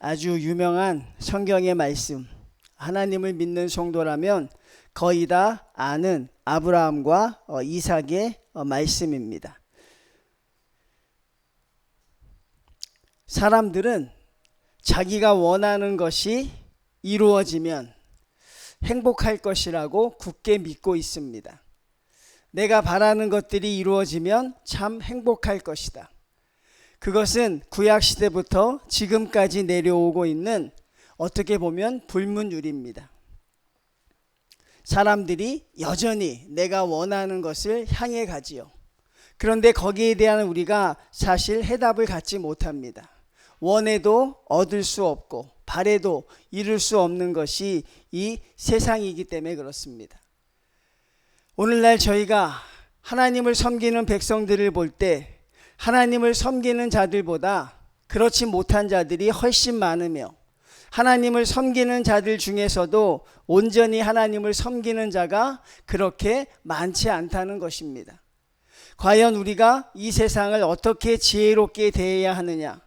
아주 유명한 성경의 말씀, 하나님을 믿는 성도라면 거의 다 아는 아브라함과 이삭의 말씀입니다. 사람들은 자기가 원하는 것이 이루어지면 행복할 것이라고 굳게 믿고 있습니다. 내가 바라는 것들이 이루어지면 참 행복할 것이다. 그것은 구약시대부터 지금까지 내려오고 있는 어떻게 보면 불문율입니다. 사람들이 여전히 내가 원하는 것을 향해 가지요. 그런데 거기에 대한 우리가 사실 해답을 갖지 못합니다. 원해도 얻을 수 없고 바래도 이룰 수 없는 것이 이 세상이기 때문에 그렇습니다. 오늘날 저희가 하나님을 섬기는 백성들을 볼 때 하나님을 섬기는 자들보다 그렇지 못한 자들이 훨씬 많으며 하나님을 섬기는 자들 중에서도 온전히 하나님을 섬기는 자가 그렇게 많지 않다는 것입니다. 과연 우리가 이 세상을 어떻게 지혜롭게 대해야 하느냐?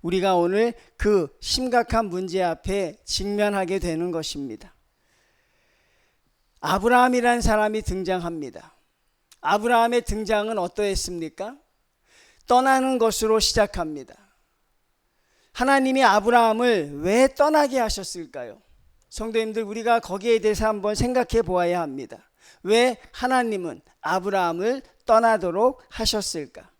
우리가 오늘 그 심각한 문제 앞에 직면하게 되는 것입니다. 아브라함이라는 사람이 등장합니다. 아브라함의 등장은 어떠했습니까? 떠나는 것으로 시작합니다. 하나님이 아브라함을 왜 떠나게 하셨을까요? 성도님들, 우리가 거기에 대해서 한번 생각해 보아야 합니다. 왜 하나님은 아브라함을 떠나도록 하셨을까?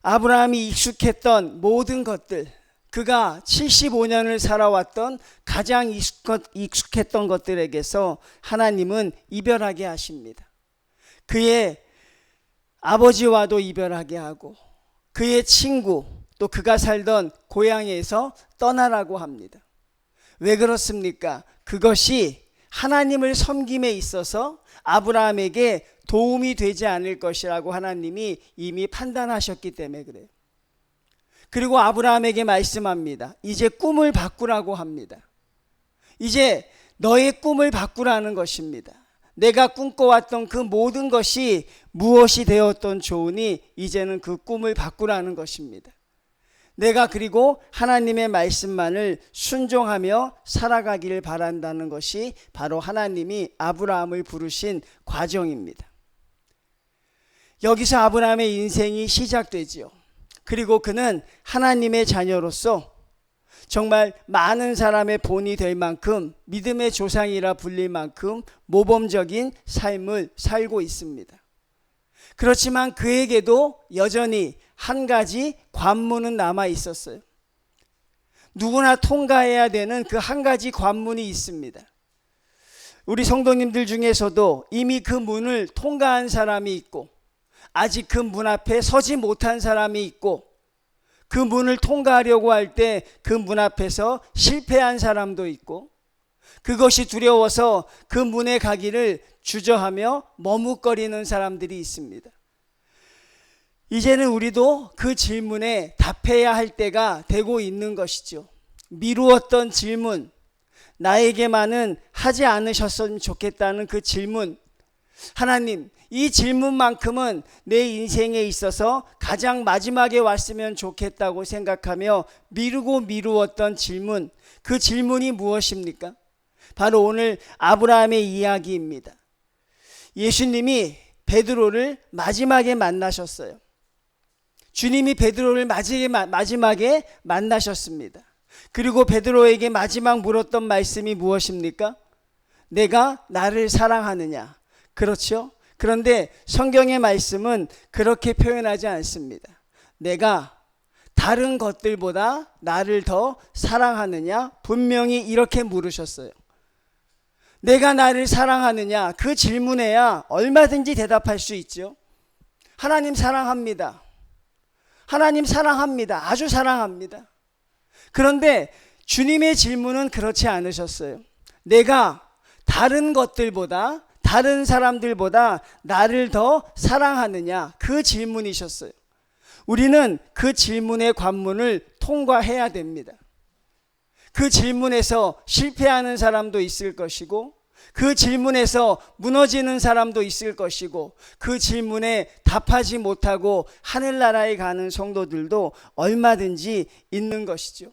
아브라함이 익숙했던 모든 것들, 그가 75년을 살아왔던 가장 익숙했던 것들에게서 하나님은 이별하게 하십니다. 그의 아버지와도 이별하게 하고 그의 친구, 또 그가 살던 고향에서 떠나라고 합니다. 왜 그렇습니까? 그것이 하나님을 섬김에 있어서 아브라함에게 도움이 되지 않을 것이라고 하나님이 이미 판단하셨기 때문에 그래요. 그리고 아브라함에게 말씀합니다. 이제 꿈을 바꾸라고 합니다. 이제 너의 꿈을 바꾸라는 것입니다. 내가 꿈꿔왔던 그 모든 것이 무엇이 되었던 좋으니 이제는 그 꿈을 바꾸라는 것입니다. 내가 그리고 하나님의 말씀만을 순종하며 살아가기를 바란다는 것이 바로 하나님이 아브라함을 부르신 과정입니다. 여기서 아브라함의 인생이 시작되지요. 그리고 그는 하나님의 자녀로서 정말 많은 사람의 본이 될 만큼, 믿음의 조상이라 불릴 만큼 모범적인 삶을 살고 있습니다. 그렇지만 그에게도 여전히 한 가지 관문은 남아 있었어요. 누구나 통과해야 되는 그 한 가지 관문이 있습니다. 우리 성도님들 중에서도 이미 그 문을 통과한 사람이 있고 아직 그 문 앞에 서지 못한 사람이 있고 그 문을 통과하려고 할 때 그 문 앞에서 실패한 사람도 있고 그것이 두려워서 그 문에 가기를 주저하며 머뭇거리는 사람들이 있습니다. 이제는 우리도 그 질문에 답해야 할 때가 되고 있는 것이죠. 미루었던 질문, 나에게만은 하지 않으셨으면 좋겠다는 그 질문, 하나님, 이 질문만큼은 내 인생에 있어서 가장 마지막에 왔으면 좋겠다고 생각하며 미루었던 질문, 그 질문이 무엇입니까? 바로 오늘 아브라함의 이야기입니다. 예수님이 베드로를 마지막에 만나셨어요. 주님이 베드로를 마지막에 만나셨습니다. 그리고 베드로에게 마지막 물었던 말씀이 무엇입니까? 내가 나를 사랑하느냐? 그렇죠? 그런데 성경의 말씀은 그렇게 표현하지 않습니다. 내가 다른 것들보다 나를 더 사랑하느냐? 분명히 이렇게 물으셨어요. 내가 나를 사랑하느냐? 그 질문에야 얼마든지 대답할 수 있죠. 하나님 사랑합니다. 하나님 사랑합니다. 아주 사랑합니다. 그런데 주님의 질문은 그렇지 않으셨어요. 내가 다른 것들보다, 다른 사람들보다 나를 더 사랑하느냐? 그 질문이셨어요. 우리는 그 질문의 관문을 통과해야 됩니다. 그 질문에서 실패하는 사람도 있을 것이고 그 질문에서 무너지는 사람도 있을 것이고 그 질문에 답하지 못하고 하늘나라에 가는 성도들도 얼마든지 있는 것이죠.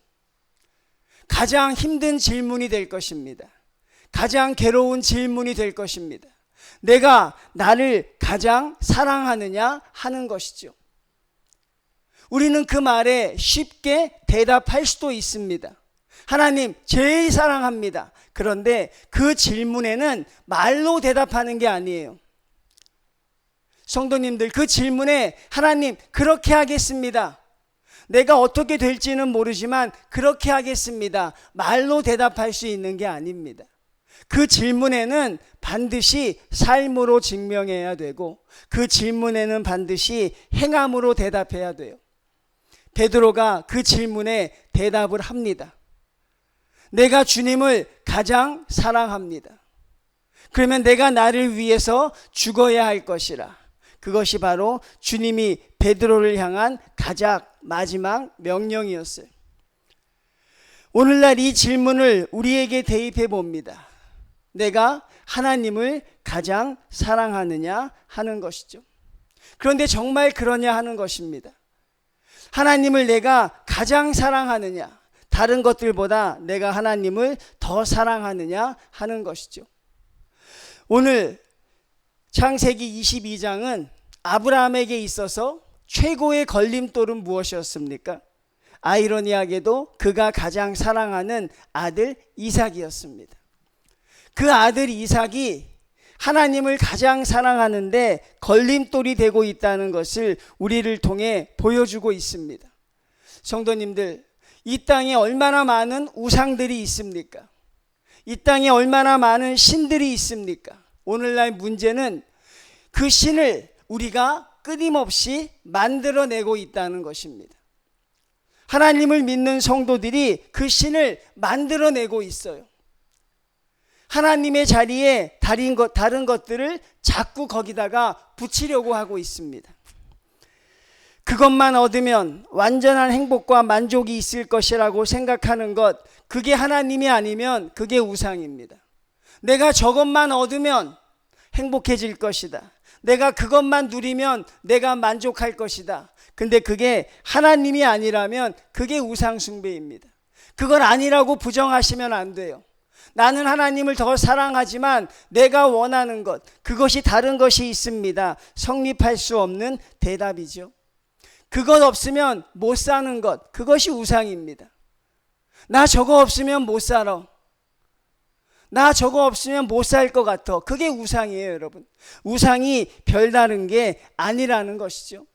가장 힘든 질문이 될 것입니다. 가장 괴로운 질문이 될 것입니다. 내가 나를 가장 사랑하느냐 하는 것이죠. 우리는 그 말에 쉽게 대답할 수도 있습니다. 하나님 제일 사랑합니다. 그런데 그 질문에는 말로 대답하는 게 아니에요. 성도님들, 그 질문에 하나님 그렇게 하겠습니다. 내가 어떻게 될지는 모르지만 그렇게 하겠습니다. 말로 대답할 수 있는 게 아닙니다. 그 질문에는 반드시 삶으로 증명해야 되고 그 질문에는 반드시 행함으로 대답해야 돼요. 베드로가 그 질문에 대답을 합니다. 내가 주님을 가장 사랑합니다. 그러면 내가 나를 위해서 죽어야 할 것이라. 그것이 바로 주님이 베드로를 향한 가장 마지막 명령이었어요. 오늘날 이 질문을 우리에게 대입해 봅니다. 내가 하나님을 가장 사랑하느냐 하는 것이죠. 그런데 정말 그러냐 하는 것입니다. 하나님을 내가 가장 사랑하느냐, 다른 것들보다 내가 하나님을 더 사랑하느냐 하는 것이죠. 오늘 창세기 22장은 아브라함에게 있어서 최고의 걸림돌은 무엇이었습니까? 아이러니하게도 그가 가장 사랑하는 아들 이삭이었습니다. 그 아들 이삭이 하나님을 가장 사랑하는데 걸림돌이 되고 있다는 것을 우리를 통해 보여주고 있습니다. 성도님들, 이 땅에 얼마나 많은 우상들이 있습니까? 이 땅에 얼마나 많은 신들이 있습니까? 오늘날 문제는 그 신을 우리가 끊임없이 만들어내고 있다는 것입니다. 하나님을 믿는 성도들이 그 신을 만들어내고 있어요. 하나님의 자리에 다른 것들을 자꾸 거기다가 붙이려고 하고 있습니다. 그것만 얻으면 완전한 행복과 만족이 있을 것이라고 생각하는 것, 그게 하나님이 아니면 그게 우상입니다. 내가 저것만 얻으면 행복해질 것이다. 내가 그것만 누리면 내가 만족할 것이다. 근데 그게 하나님이 아니라면 그게 우상 숭배입니다. 그걸 아니라고 부정하시면 안 돼요. 나는 하나님을 더 사랑하지만 내가 원하는 것, 그것이 다른 것이 있습니다. 성립할 수 없는 대답이죠. 그것 없으면 못 사는 것, 그것이 우상입니다. 나 저거 없으면 못 살아. 나 저거 없으면 못 살 것 같아. 그게 우상이에요, 여러분. 우상이 별다른 게 아니라는 것이죠.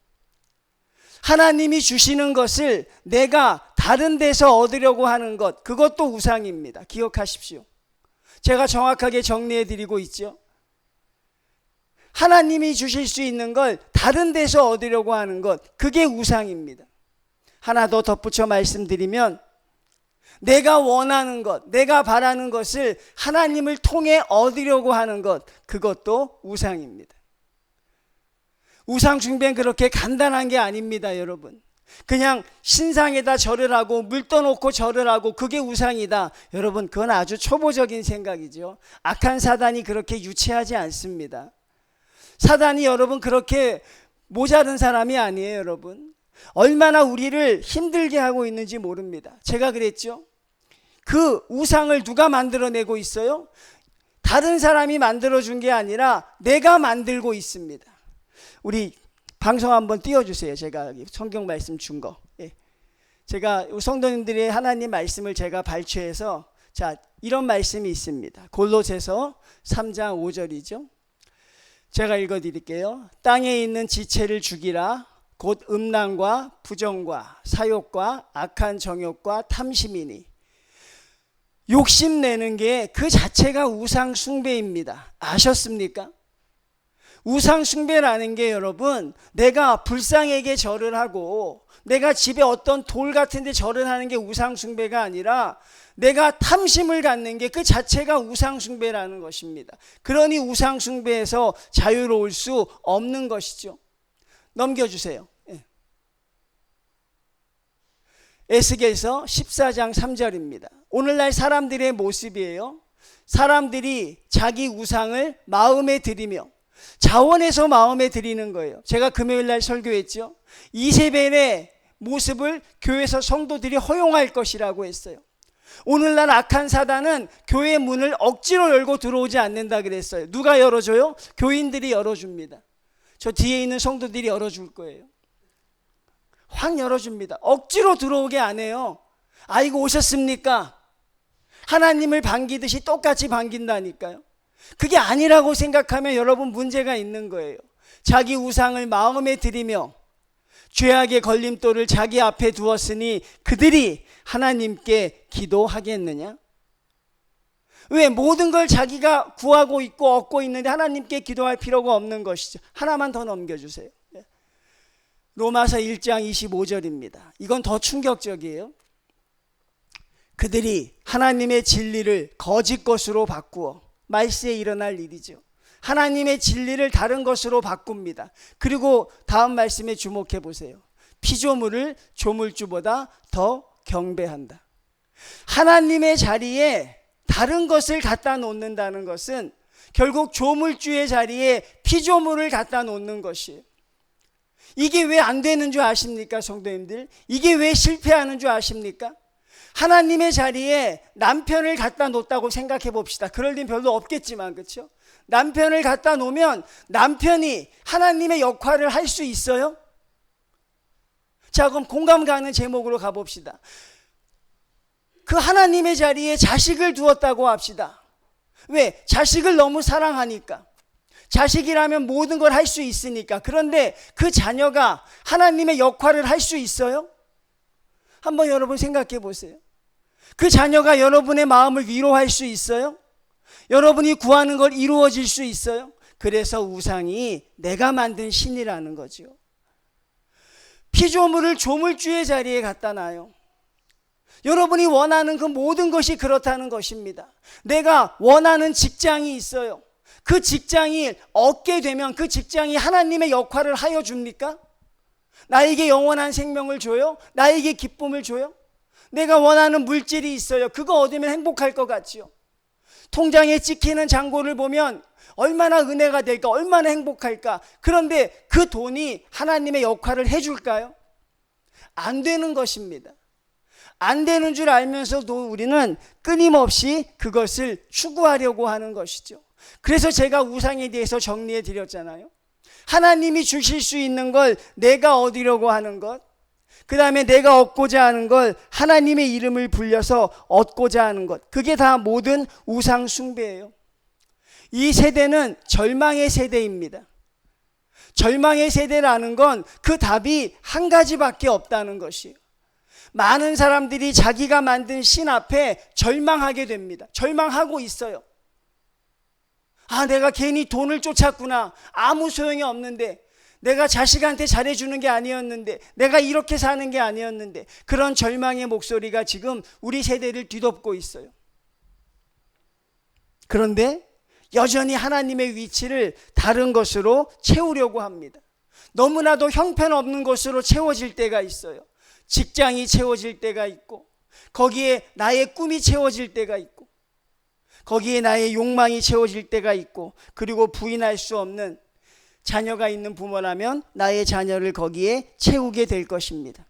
하나님이 주시는 것을 내가 다른 데서 얻으려고 하는 것, 그것도 우상입니다. 기억하십시오. 제가 정확하게 정리해 드리고 있죠. 하나님이 주실 수 있는 걸 다른 데서 얻으려고 하는 것, 그게 우상입니다. 하나 더 덧붙여 말씀드리면, 내가 원하는 것, 내가 바라는 것을 하나님을 통해 얻으려고 하는 것, 그것도 우상입니다. 우상 숭배는 그렇게 간단한 게 아닙니다, 여러분. 그냥 신상에다 절을 하고 물 떠놓고 절을 하고 그게 우상이다. 여러분, 그건 아주 초보적인 생각이죠. 악한 사단이 그렇게 유치하지 않습니다. 사단이 여러분 그렇게 모자른 사람이 아니에요, 여러분. 얼마나 우리를 힘들게 하고 있는지 모릅니다. 제가 그랬죠. 그 우상을 누가 만들어내고 있어요? 다른 사람이 만들어준 게 아니라 내가 만들고 있습니다. 우리 방송 한번 띄워주세요. 제가 성경 말씀 준 거. 예. 제가 성도님들이 하나님 말씀을 제가 발췌해서, 자, 이런 말씀이 있습니다. 골로새서 3장 5절이죠. 제가 읽어드릴게요. 땅에 있는 지체를 죽이라. 곧 음란과 부정과 사욕과 악한 정욕과 탐심이니. 욕심내는 게 그 자체가 우상 숭배입니다. 아셨습니까? 우상 숭배라는 게 여러분, 내가 불상에게 절을 하고 내가 집에 어떤 돌 같은 데 절을 하는 게 우상 숭배가 아니라 내가 탐심을 갖는 게 그 자체가 우상 숭배라는 것입니다. 그러니 우상 숭배에서 자유로울 수 없는 것이죠. 넘겨주세요. 예. 에스겔서 14장 3절입니다. 오늘날 사람들의 모습이에요. 사람들이 자기 우상을 마음에 들이며 자원해서 마음에 들이는 거예요. 제가 금요일 날 설교했죠. 이세벨의 모습을 교회에서 성도들이 허용할 것이라고 했어요. 오늘날 악한 사단은 교회 문을 억지로 열고 들어오지 않는다 그랬어요. 누가 열어줘요? 교인들이 열어줍니다. 저 뒤에 있는 성도들이 열어줄 거예요. 확 열어줍니다. 억지로 들어오게 안 해요. 아이고 오셨습니까? 하나님을 반기듯이 똑같이 반긴다니까요. 그게 아니라고 생각하면 여러분 문제가 있는 거예요. 자기 우상을 마음에 들이며 죄악의 걸림돌을 자기 앞에 두었으니 그들이 하나님께 기도하겠느냐? 왜? 모든 걸 자기가 구하고 있고 얻고 있는데 하나님께 기도할 필요가 없는 것이죠. 하나만 더 넘겨주세요. 로마서 1장 25절입니다. 이건 더 충격적이에요. 그들이 하나님의 진리를 거짓 것으로 바꾸어, 말세에 일어날 일이죠. 하나님의 진리를 다른 것으로 바꿉니다. 그리고 다음 말씀에 주목해 보세요. 피조물을 조물주보다 더 경배한다. 하나님의 자리에 다른 것을 갖다 놓는다는 것은 결국 조물주의 자리에 피조물을 갖다 놓는 것이에요. 이게 왜 안 되는 줄 아십니까, 성도님들? 이게 왜 실패하는 줄 아십니까? 하나님의 자리에 남편을 갖다 놓았다고 생각해 봅시다. 그럴 일 별로 없겠지만, 그렇죠? 남편을 갖다 놓으면 남편이 하나님의 역할을 할 수 있어요? 자, 그럼 공감 가는 제목으로 가봅시다. 그 하나님의 자리에 자식을 두었다고 합시다. 왜? 자식을 너무 사랑하니까. 자식이라면 모든 걸 할 수 있으니까. 그런데 그 자녀가 하나님의 역할을 할 수 있어요? 한번 여러분 생각해 보세요. 그 자녀가 여러분의 마음을 위로할 수 있어요? 여러분이 구하는 걸 이루어질 수 있어요? 그래서 우상이 내가 만든 신이라는 거죠. 피조물을 조물주의 자리에 갖다 놔요. 여러분이 원하는 그 모든 것이 그렇다는 것입니다. 내가 원하는 직장이 있어요. 그 직장이 얻게 되면 그 직장이 하나님의 역할을 하여 줍니까? 나에게 영원한 생명을 줘요? 나에게 기쁨을 줘요? 내가 원하는 물질이 있어요. 그거 얻으면 행복할 것 같지요. 통장에 찍히는 잔고를 보면 얼마나 은혜가 될까, 얼마나 행복할까. 그런데 그 돈이 하나님의 역할을 해줄까요? 안 되는 것입니다. 안 되는 줄 알면서도 우리는 끊임없이 그것을 추구하려고 하는 것이죠. 그래서 제가 우상에 대해서 정리해 드렸잖아요. 하나님이 주실 수 있는 걸 내가 얻으려고 하는 것, 그 다음에 내가 얻고자 하는 걸 하나님의 이름을 불려서 얻고자 하는 것, 그게 다 모든 우상 숭배예요. 이 세대는 절망의 세대입니다. 절망의 세대라는 건 그 답이 한 가지밖에 없다는 것이에요. 많은 사람들이 자기가 만든 신 앞에 절망하게 됩니다. 절망하고 있어요. 아, 내가 괜히 돈을 쫓았구나. 아무 소용이 없는데, 내가 자식한테 잘해주는 게 아니었는데, 내가 이렇게 사는 게 아니었는데, 그런 절망의 목소리가 지금 우리 세대를 뒤덮고 있어요. 그런데 여전히 하나님의 위치를 다른 것으로 채우려고 합니다. 너무나도 형편없는 것으로 채워질 때가 있어요. 직장이 채워질 때가 있고, 거기에 나의 꿈이 채워질 때가 있고, 거기에 나의 욕망이 채워질 때가 있고, 그리고 부인할 수 없는 자녀가 있는 부모라면 나의 자녀를 거기에 채우게 될 것입니다.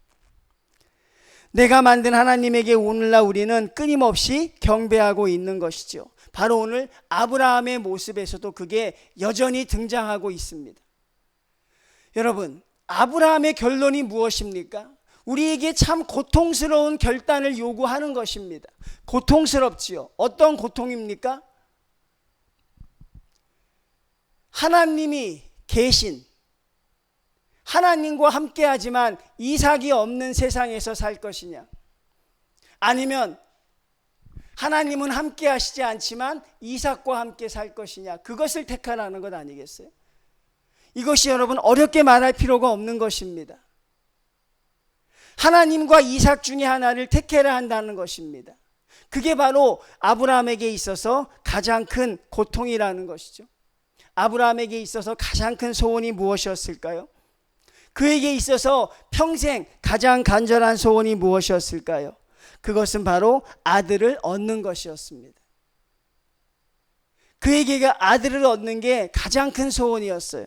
내가 만든 하나님에게 오늘날 우리는 끊임없이 경배하고 있는 것이죠. 바로 오늘 아브라함의 모습에서도 그게 여전히 등장하고 있습니다. 여러분, 아브라함의 결론이 무엇입니까? 우리에게 참 고통스러운 결단을 요구하는 것입니다. 고통스럽지요. 어떤 고통입니까? 하나님이 계신, 하나님과 함께 하지만 이삭이 없는 세상에서 살 것이냐, 아니면 하나님은 함께 하시지 않지만 이삭과 함께 살 것이냐, 그것을 택하라는 것 아니겠어요? 이것이 여러분 어렵게 말할 필요가 없는 것입니다. 하나님과 이삭 중에 하나를 택해야 한다는 것입니다. 그게 바로 아브라함에게 있어서 가장 큰 고통이라는 것이죠. 아브라함에게 있어서 가장 큰 소원이 무엇이었을까요? 그에게 있어서 평생 가장 간절한 소원이 무엇이었을까요? 그것은 바로 아들을 얻는 것이었습니다. 그에게 아들을 얻는 게 가장 큰 소원이었어요.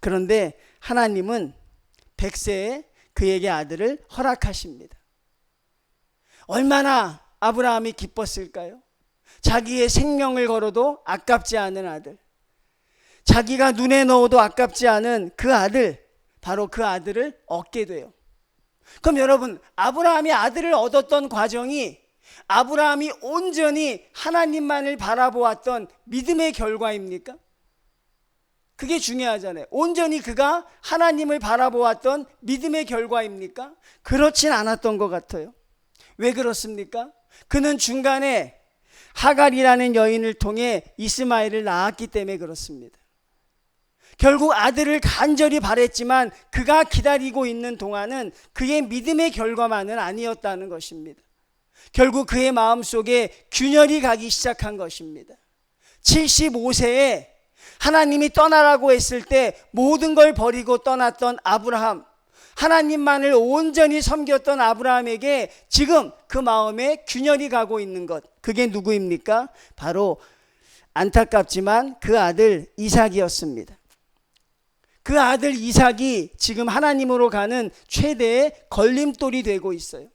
그런데 하나님은 100세에 그에게 아들을 허락하십니다. 얼마나 아브라함이 기뻤을까요? 자기의 생명을 걸어도 아깝지 않은 아들, 자기가 눈에 넣어도 아깝지 않은 그 아들, 바로 그 아들을 얻게 돼요. 그럼 여러분, 아브라함이 아들을 얻었던 과정이 아브라함이 온전히 하나님만을 바라보았던 믿음의 결과입니까? 그게 중요하잖아요. 온전히 그가 하나님을 바라보았던 믿음의 결과입니까? 그렇진 않았던 것 같아요. 왜 그렇습니까? 그는 중간에 하갈이라는 여인을 통해 이스마엘을 낳았기 때문에 그렇습니다. 결국 아들을 간절히 바랬지만 그가 기다리고 있는 동안은 그의 믿음의 결과만은 아니었다는 것입니다. 결국 그의 마음속에 균열이 가기 시작한 것입니다. 75세에 하나님이 떠나라고 했을 때 모든 걸 버리고 떠났던 아브라함, 하나님만을 온전히 섬겼던 아브라함에게 지금 그 마음에 균열이 가고 있는 것, 그게 누구입니까? 바로 안타깝지만 그 아들 이삭이었습니다. 그 아들 이삭이 지금 하나님으로 가는 최대의 걸림돌이 되고 있어요.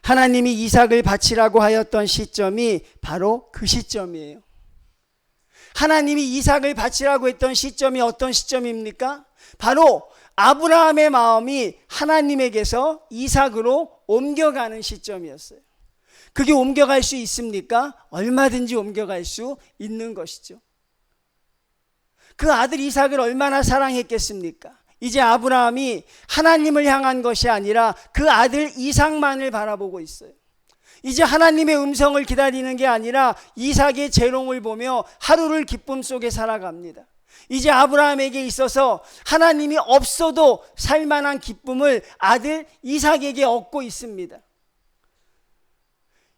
하나님이 이삭을 바치라고 하였던 시점이 바로 그 시점이에요. 하나님이 이삭을 바치라고 했던 시점이 어떤 시점입니까? 바로 아브라함의 마음이 하나님에게서 이삭으로 옮겨가는 시점이었어요. 그게 옮겨갈 수 있습니까? 얼마든지 옮겨갈 수 있는 것이죠. 그 아들 이삭을 얼마나 사랑했겠습니까? 이제 아브라함이 하나님을 향한 것이 아니라 그 아들 이삭만을 바라보고 있어요. 이제 하나님의 음성을 기다리는 게 아니라 이삭의 재롱을 보며 하루를 기쁨 속에 살아갑니다. 이제 아브라함에게 있어서 하나님이 없어도 살만한 기쁨을 아들 이삭에게 얻고 있습니다.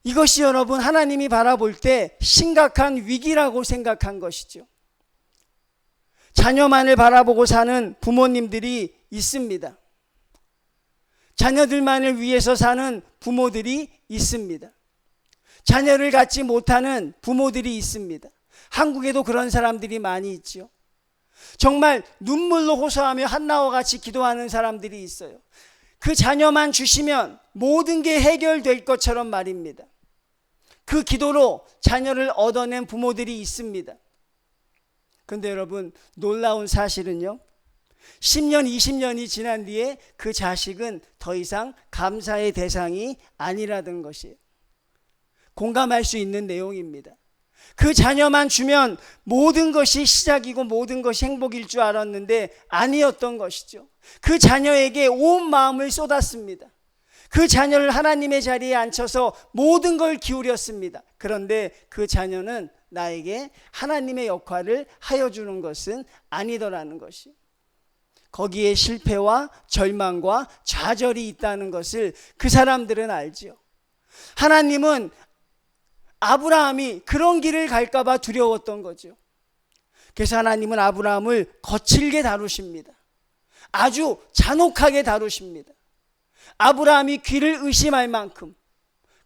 이것이 여러분 하나님이 바라볼 때 심각한 위기라고 생각한 것이죠. 자녀만을 바라보고 사는 부모님들이 있습니다. 자녀들만을 위해서 사는 부모들이 있습니다. 자녀를 갖지 못하는 부모들이 있습니다. 한국에도 그런 사람들이 많이 있죠. 정말 눈물로 호소하며 한나와 같이 기도하는 사람들이 있어요. 그 자녀만 주시면 모든 게 해결될 것처럼 말입니다. 그 기도로 자녀를 얻어낸 부모들이 있습니다. 그런데 여러분, 놀라운 사실은요, 10년, 20년이 지난 뒤에 그 자식은 더 이상 감사의 대상이 아니라는 것이에요. 공감할 수 있는 내용입니다. 그 자녀만 주면 모든 것이 시작이고 모든 것이 행복일 줄 알았는데 아니었던 것이죠. 그 자녀에게 온 마음을 쏟았습니다. 그 자녀를 하나님의 자리에 앉혀서 모든 걸 기울였습니다. 그런데 그 자녀는 나에게 하나님의 역할을 하여주는 것은 아니더라는 것이, 거기에 실패와 절망과 좌절이 있다는 것을 그 사람들은 알지요. 하나님은 아브라함이 그런 길을 갈까 봐 두려웠던 거죠. 그래서 하나님은 아브라함을 거칠게 다루십니다. 아주 잔혹하게 다루십니다. 아브라함이 귀를 의심할 만큼.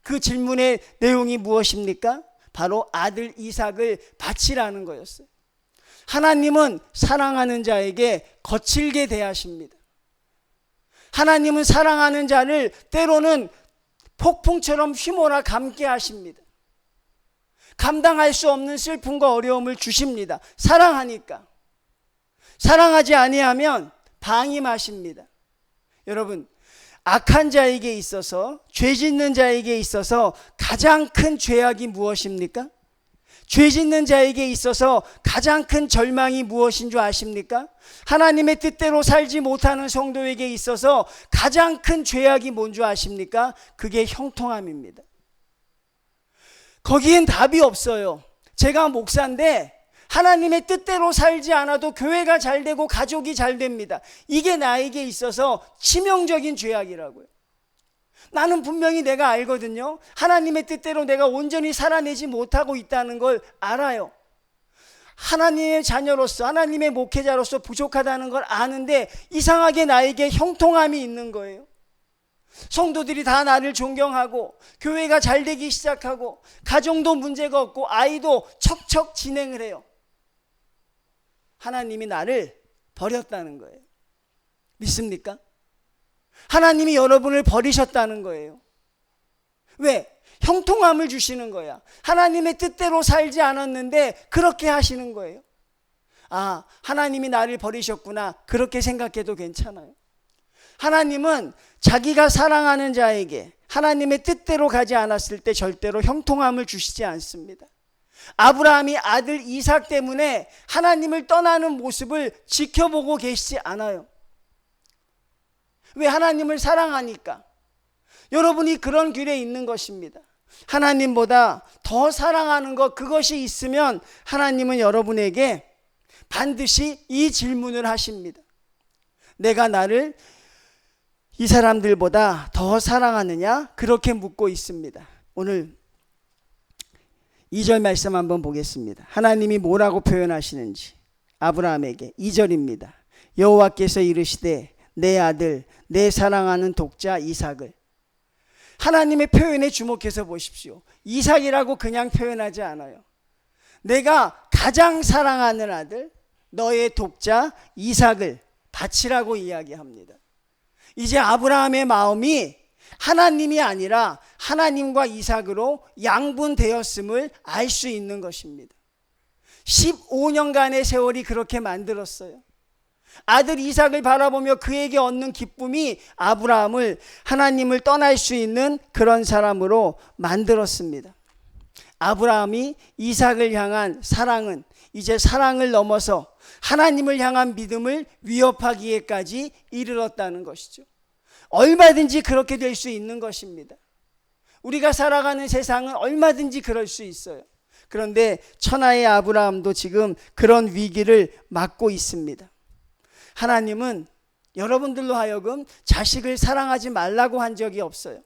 그 질문의 내용이 무엇입니까? 바로 아들 이삭을 바치라는 거였어요. 하나님은 사랑하는 자에게 거칠게 대하십니다. 하나님은 사랑하는 자를 때로는 폭풍처럼 휘몰아 감게 하십니다. 감당할 수 없는 슬픔과 어려움을 주십니다. 사랑하니까. 사랑하지 아니하면 방임하십니다. 여러분, 악한 자에게 있어서, 죄 짓는 자에게 있어서 가장 큰 죄악이 무엇입니까? 죄 짓는 자에게 있어서 가장 큰 절망이 무엇인 줄 아십니까? 하나님의 뜻대로 살지 못하는 성도에게 있어서 가장 큰 죄악이 뭔 줄 아십니까? 그게 형통함입니다. 거기엔 답이 없어요. 제가 목사인데 하나님의 뜻대로 살지 않아도 교회가 잘 되고 가족이 잘 됩니다. 이게 나에게 있어서 치명적인 죄악이라고요. 나는 분명히 내가 알거든요. 하나님의 뜻대로 내가 온전히 살아내지 못하고 있다는 걸 알아요. 하나님의 자녀로서, 하나님의 목회자로서 부족하다는 걸 아는데 이상하게 나에게 형통함이 있는 거예요. 성도들이 다 나를 존경하고 교회가 잘 되기 시작하고 가정도 문제가 없고 아이도 척척 진행을 해요. 하나님이 나를 버렸다는 거예요. 믿습니까? 하나님이 여러분을 버리셨다는 거예요. 왜? 형통함을 주시는 거야. 하나님의 뜻대로 살지 않았는데 그렇게 하시는 거예요. 아, 하나님이 나를 버리셨구나. 그렇게 생각해도 괜찮아요. 하나님은 자기가 사랑하는 자에게 하나님의 뜻대로 가지 않았을 때 절대로 형통함을 주시지 않습니다. 아브라함이 아들 이삭 때문에 하나님을 떠나는 모습을 지켜보고 계시지 않아요. 왜? 하나님을 사랑하니까. 여러분이 그런 길에 있는 것입니다. 하나님보다 더 사랑하는 것, 그것이 있으면 하나님은 여러분에게 반드시 이 질문을 하십니다. 내가 나를 이 사람들보다 더 사랑하느냐? 그렇게 묻고 있습니다. 오늘 2절 말씀 한번 보겠습니다. 하나님이 뭐라고 표현하시는지. 아브라함에게 2절입니다. 여호와께서 이르시되 내 아들 내 사랑하는 독자 이삭을. 하나님의 표현에 주목해서 보십시오. 이삭이라고 그냥 표현하지 않아요. 내가 가장 사랑하는 아들 너의 독자 이삭을 바치라고 이야기합니다. 이제 아브라함의 마음이 하나님이 아니라 하나님과 이삭으로 양분되었음을 알 수 있는 것입니다. 15년간의 세월이 그렇게 만들었어요. 아들 이삭을 바라보며 그에게 얻는 기쁨이 아브라함을 하나님을 떠날 수 있는 그런 사람으로 만들었습니다. 아브라함이 이삭을 향한 사랑은 이제 사랑을 넘어서 하나님을 향한 믿음을 위협하기에까지 이르렀다는 것이죠. 얼마든지 그렇게 될 수 있는 것입니다. 우리가 살아가는 세상은 얼마든지 그럴 수 있어요. 그런데 천하의 아브라함도 지금 그런 위기를 맞고 있습니다. 하나님은 여러분들로 하여금 자식을 사랑하지 말라고 한 적이 없어요.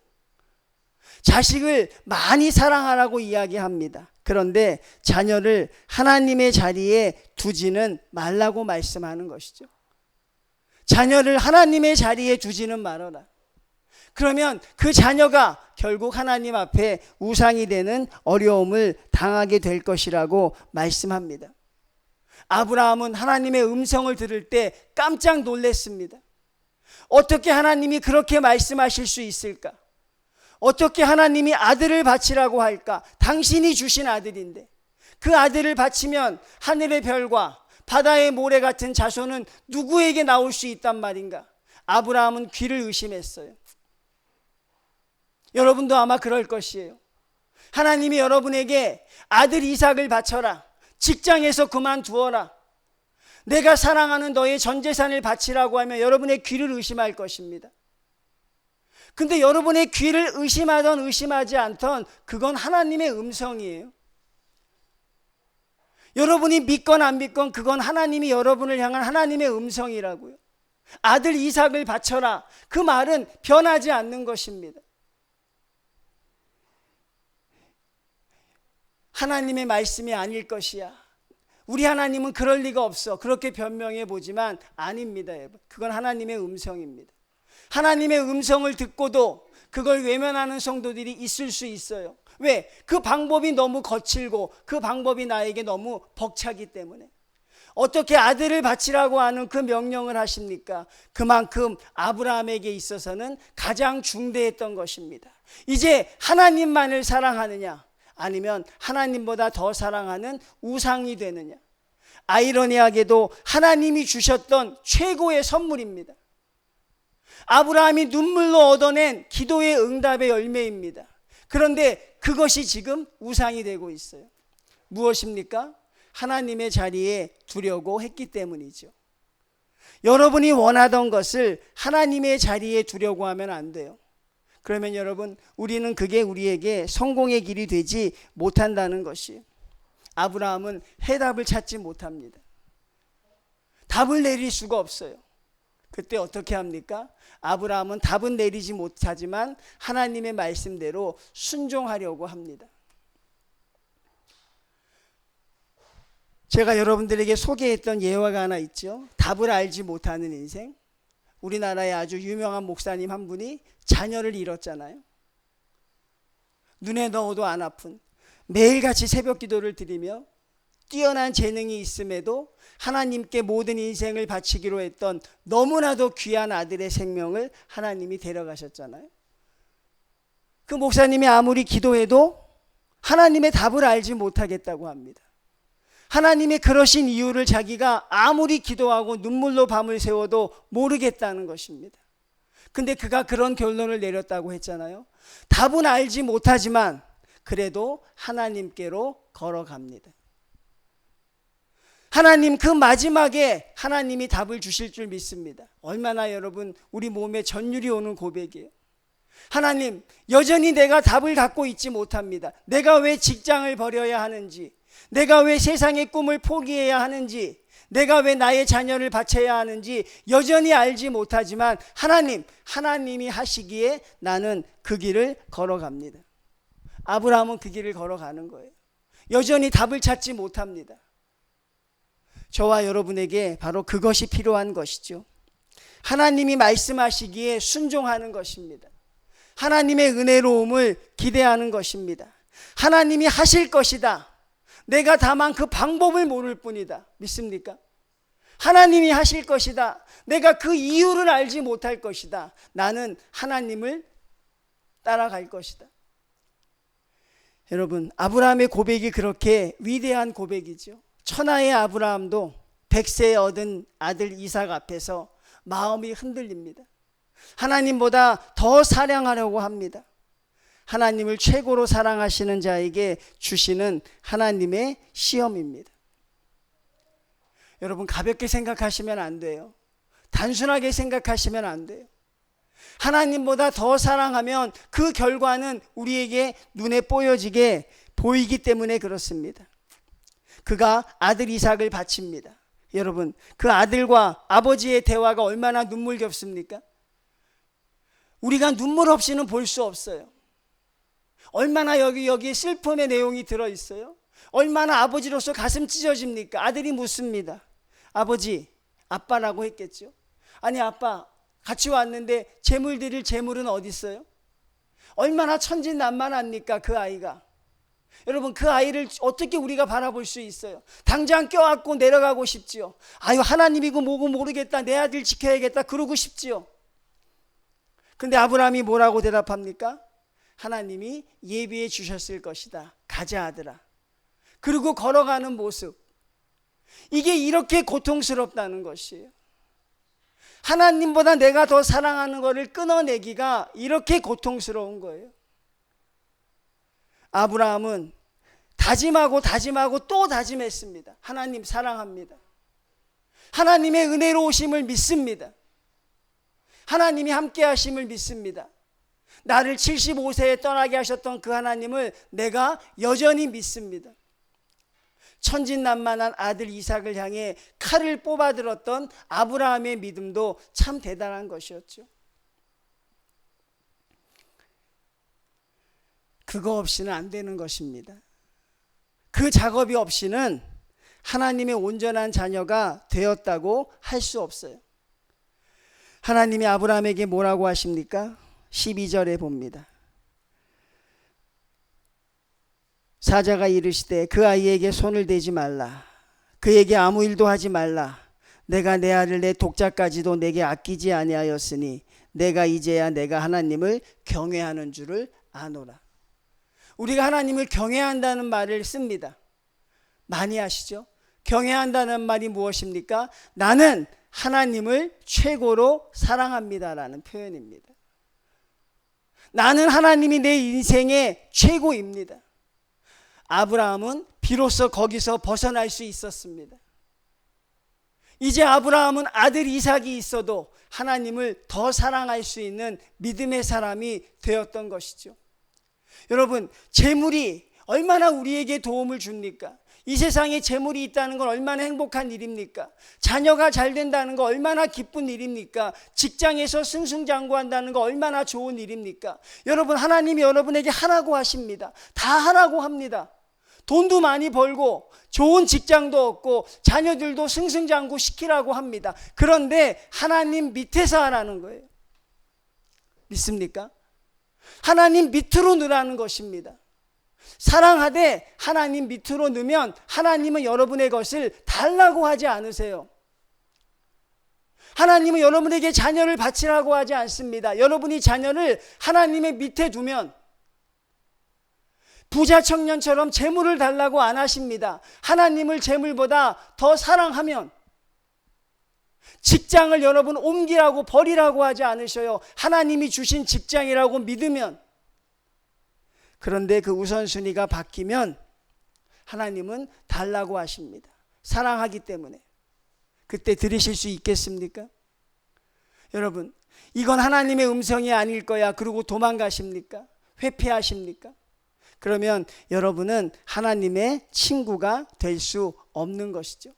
자식을 많이 사랑하라고 이야기합니다. 그런데 자녀를 하나님의 자리에 두지는 말라고 말씀하는 것이죠. 자녀를 하나님의 자리에 두지는 말아라. 그러면 그 자녀가 결국 하나님 앞에 우상이 되는 어려움을 당하게 될 것이라고 말씀합니다. 아브라함은 하나님의 음성을 들을 때 깜짝 놀랐습니다. 어떻게 하나님이 그렇게 말씀하실 수 있을까? 어떻게 하나님이 아들을 바치라고 할까? 당신이 주신 아들인데 그 아들을 바치면 하늘의 별과 바다의 모래 같은 자손은 누구에게 나올 수 있단 말인가? 아브라함은 귀를 의심했어요. 여러분도 아마 그럴 것이에요. 하나님이 여러분에게 아들 이삭을 바쳐라, 직장에서 그만두어라, 내가 사랑하는 너의 전 재산을 바치라고 하면 여러분의 귀를 의심할 것입니다. 근데 여러분의 귀를 의심하던 의심하지 않던 그건 하나님의 음성이에요. 여러분이 믿건 안 믿건 그건 하나님이 여러분을 향한 하나님의 음성이라고요. 아들 이삭을 바쳐라, 그 말은 변하지 않는 것입니다. 하나님의 말씀이 아닐 것이야, 우리 하나님은 그럴 리가 없어, 그렇게 변명해 보지만 아닙니다. 여러분, 그건 하나님의 음성입니다. 하나님의 음성을 듣고도 그걸 외면하는 성도들이 있을 수 있어요. 왜? 그 방법이 너무 거칠고 그 방법이 나에게 너무 벅차기 때문에. 어떻게 아들을 바치라고 하는 그 명령을 하십니까? 그만큼 아브라함에게 있어서는 가장 중대했던 것입니다. 이제 하나님만을 사랑하느냐, 아니면 하나님보다 더 사랑하는 우상이 되느냐. 아이러니하게도 하나님이 주셨던 최고의 선물입니다. 아브라함이 눈물로 얻어낸 기도의 응답의 열매입니다. 그런데 그것이 지금 우상이 되고 있어요. 무엇입니까? 하나님의 자리에 두려고 했기 때문이죠. 여러분이 원하던 것을 하나님의 자리에 두려고 하면 안 돼요. 그러면 여러분, 우리는 그게 우리에게 성공의 길이 되지 못한다는 것이에요. 아브라함은 해답을 찾지 못합니다. 답을 내릴 수가 없어요. 그때 어떻게 합니까? 아브라함은 답은 내리지 못하지만 하나님의 말씀대로 순종하려고 합니다. 제가 여러분들에게 소개했던 예화가 하나 있죠. 답을 알지 못하는 인생. 우리나라의 아주 유명한 목사님 한 분이 자녀를 잃었잖아요. 눈에 넣어도 안 아픈, 매일같이 새벽 기도를 드리며 뛰어난 재능이 있음에도 하나님께 모든 인생을 바치기로 했던 너무나도 귀한 아들의 생명을 하나님이 데려가셨잖아요. 그 목사님이 아무리 기도해도 하나님의 답을 알지 못하겠다고 합니다. 하나님의 그러신 이유를 자기가 아무리 기도하고 눈물로 밤을 새워도 모르겠다는 것입니다. 근데 그가 그런 결론을 내렸다고 했잖아요. 답은 알지 못하지만 그래도 하나님께로 걸어갑니다. 하나님, 그 마지막에 하나님이 답을 주실 줄 믿습니다. 얼마나 여러분 우리 몸에 전율이 오는 고백이에요. 하나님, 여전히 내가 답을 갖고 있지 못합니다. 내가 왜 직장을 버려야 하는지, 내가 왜 세상의 꿈을 포기해야 하는지, 내가 왜 나의 자녀를 바쳐야 하는지 여전히 알지 못하지만 하나님이 하시기에 나는 그 길을 걸어갑니다. 아브라함은 그 길을 걸어가는 거예요. 여전히 답을 찾지 못합니다. 저와 여러분에게 바로 그것이 필요한 것이죠. 하나님이 말씀하시기에 순종하는 것입니다. 하나님의 은혜로움을 기대하는 것입니다. 하나님이 하실 것이다. 내가 다만 그 방법을 모를 뿐이다. 믿습니까? 하나님이 하실 것이다. 내가 그 이유를 알지 못할 것이다. 나는 하나님을 따라갈 것이다. 여러분, 아브라함의 고백이 그렇게 위대한 고백이죠. 천하의 아브라함도 100세에 얻은 아들 이삭 앞에서 마음이 흔들립니다. 하나님보다 더 사랑하려고 합니다. 하나님을 최고로 사랑하시는 자에게 주시는 하나님의 시험입니다. 여러분, 가볍게 생각하시면 안 돼요. 단순하게 생각하시면 안 돼요. 하나님보다 더 사랑하면 그 결과는 우리에게 눈에 뽀여지게 보이기 때문에 그렇습니다. 그가 아들 이삭을 바칩니다. 여러분, 그 아들과 아버지의 대화가 얼마나 눈물겹습니까? 우리가 눈물 없이는 볼 수 없어요. 얼마나 여기에 슬픔의 내용이 들어있어요. 얼마나 아버지로서 가슴 찢어집니까? 아들이 묻습니다. 아버지, 아빠라고 했겠죠. 아니, 아빠 같이 왔는데 재물 드릴 재물은 어디 있어요? 얼마나 천진난만합니까, 그 아이가. 여러분, 그 아이를 어떻게 우리가 바라볼 수 있어요? 당장 껴안고 내려가고 싶지요. 아유, 하나님이고 뭐고 모르겠다, 내 아들 지켜야겠다 그러고 싶지요. 근데 아브라함이 뭐라고 대답합니까? 하나님이 예비해 주셨을 것이다. 가자, 아들아. 그리고 걸어가는 모습, 이게 이렇게 고통스럽다는 것이에요. 하나님보다 내가 더 사랑하는 것을 끊어내기가 이렇게 고통스러운 거예요. 아브라함은 다짐하고 또 다짐했습니다. 하나님 사랑합니다. 하나님의 은혜로우심을 믿습니다. 하나님이 함께 하심을 믿습니다. 나를 75세에 떠나게 하셨던 그 하나님을 내가 여전히 믿습니다. 천진난만한 아들 이삭을 향해 칼을 뽑아들었던 아브라함의 믿음도 참 대단한 것이었죠. 그거 없이는 안 되는 것입니다. 그 작업이 없이는 하나님의 온전한 자녀가 되었다고 할 수 없어요. 하나님이 아브라함에게 뭐라고 하십니까? 12절에 봅니다. 사자가 이르시되 그 아이에게 손을 대지 말라. 그에게 아무 일도 하지 말라. 내가 내 아들 내 독자까지도 내게 아끼지 아니하였으니 내가 이제야 내가 하나님을 경외하는 줄을 아노라. 우리가 하나님을 경외한다는 말을 씁니다. 많이 아시죠? 경외한다는 말이 무엇입니까? 나는 하나님을 최고로 사랑합니다라는 표현입니다. 나는 하나님이 내 인생의 최고입니다. 아브라함은 비로소 거기서 벗어날 수 있었습니다. 이제 아브라함은 아들 이삭이 있어도 하나님을 더 사랑할 수 있는 믿음의 사람이 되었던 것이죠. 여러분, 재물이 얼마나 우리에게 도움을 줍니까? 이 세상에 재물이 있다는 건 얼마나 행복한 일입니까? 자녀가 잘 된다는 거 얼마나 기쁜 일입니까? 직장에서 승승장구한다는 거 얼마나 좋은 일입니까? 여러분, 하나님이 여러분에게 하라고 하십니다. 다 하라고 합니다. 돈도 많이 벌고 좋은 직장도 얻고 자녀들도 승승장구 시키라고 합니다. 그런데 하나님 밑에서 하라는 거예요. 믿습니까? 하나님 밑으로 넣으라는 것입니다. 사랑하되 하나님 밑으로 넣으면 하나님은 여러분의 것을 달라고 하지 않으세요. 하나님은 여러분에게 자녀를 바치라고 하지 않습니다. 여러분이 자녀를 하나님의 밑에 두면 부자 청년처럼 재물을 달라고 안 하십니다. 하나님을 재물보다 더 사랑하면 직장을 여러분 옮기라고 버리라고 하지 않으셔요. 하나님이 주신 직장이라고 믿으면. 그런데 그 우선순위가 바뀌면 하나님은 달라고 하십니다. 사랑하기 때문에. 그때 들으실 수 있겠습니까? 여러분, 이건 하나님의 음성이 아닐 거야 그러고 도망가십니까? 회피하십니까? 그러면 여러분은 하나님의 친구가 될 수 없는 것이죠.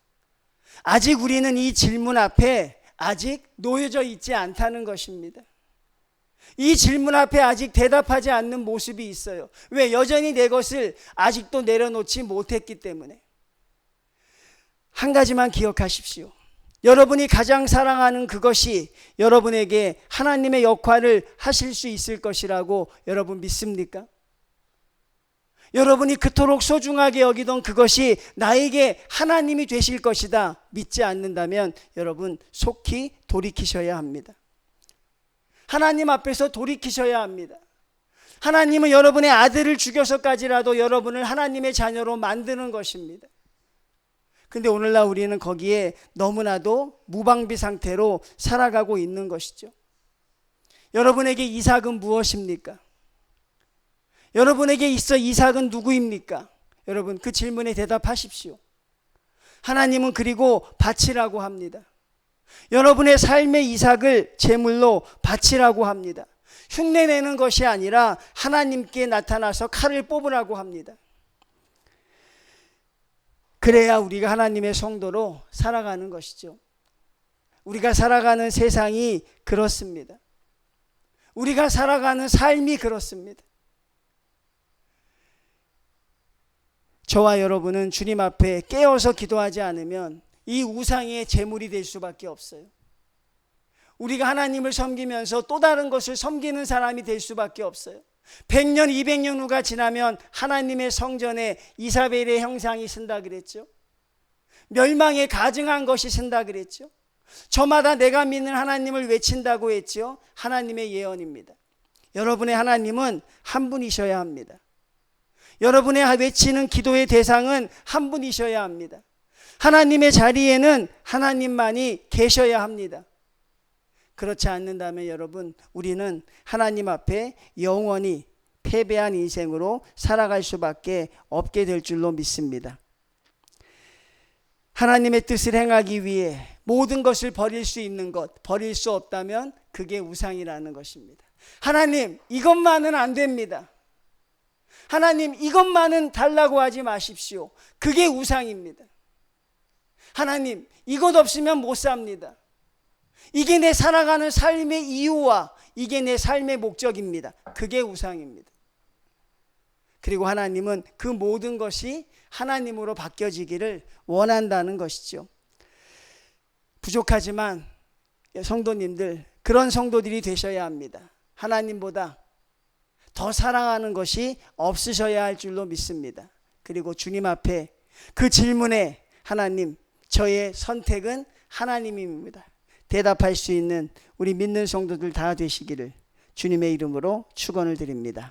아직 우리는 이 질문 앞에 아직 놓여져 있지 않다는 것입니다. 이 질문 앞에 아직 대답하지 않는 모습이 있어요. 왜? 여전히 내 것을 아직도 내려놓지 못했기 때문에. 한 가지만 기억하십시오. 여러분이 가장 사랑하는 그것이 여러분에게 하나님의 역할을 하실 수 있을 것이라고 여러분 믿습니까? 여러분이 그토록 소중하게 여기던 그것이 나에게 하나님이 되실 것이다 믿지 않는다면 여러분 속히 돌이키셔야 합니다. 하나님 앞에서 돌이키셔야 합니다. 하나님은 여러분의 아들을 죽여서까지라도 여러분을 하나님의 자녀로 만드는 것입니다. 근데 오늘날 우리는 거기에 너무나도 무방비 상태로 살아가고 있는 것이죠. 여러분에게 이삭은 무엇입니까? 여러분에게 있어 이삭은 누구입니까? 여러분 그 질문에 대답하십시오. 하나님은 그리고 바치라고 합니다. 여러분의 삶의 이삭을 제물로 바치라고 합니다. 흉내내는 것이 아니라 하나님께 나타나서 칼을 뽑으라고 합니다. 그래야 우리가 하나님의 성도로 살아가는 것이죠. 우리가 살아가는 세상이 그렇습니다. 우리가 살아가는 삶이 그렇습니다. 저와 여러분은 주님 앞에 깨어서 기도하지 않으면 이 우상의 제물이 될 수밖에 없어요. 우리가 하나님을 섬기면서 또 다른 것을 섬기는 사람이 될 수밖에 없어요. 100년, 200년 후가 지나면 하나님의 성전에 이사벨의 형상이 쓴다 그랬죠. 멸망에 가증한 것이 쓴다 그랬죠. 저마다 내가 믿는 하나님을 외친다고 했죠. 하나님의 예언입니다. 여러분의 하나님은 한 분이셔야 합니다. 여러분의 외치는 기도의 대상은 한 분이셔야 합니다. 하나님의 자리에는 하나님만이 계셔야 합니다. 그렇지 않는다면 여러분 우리는 하나님 앞에 영원히 패배한 인생으로 살아갈 수밖에 없게 될 줄로 믿습니다. 하나님의 뜻을 행하기 위해 모든 것을 버릴 수 있는 것, 버릴 수 없다면 그게 우상이라는 것입니다. 하나님 이것만은 안 됩니다. 하나님 이것만은 달라고 하지 마십시오. 그게 우상입니다. 하나님 이것 없으면 못 삽니다. 이게 내 살아가는 삶의 이유와 이게 내 삶의 목적입니다. 그게 우상입니다. 그리고 하나님은 그 모든 것이 하나님으로 바뀌어지기를 원한다는 것이죠. 부족하지만 성도님들 그런 성도들이 되셔야 합니다. 하나님보다 더 사랑하는 것이 없으셔야 할 줄로 믿습니다. 그리고 주님 앞에 그 질문에 하나님 저의 선택은 하나님입니다. 대답할 수 있는 우리 믿는 성도들 다 되시기를 주님의 이름으로 축원을 드립니다.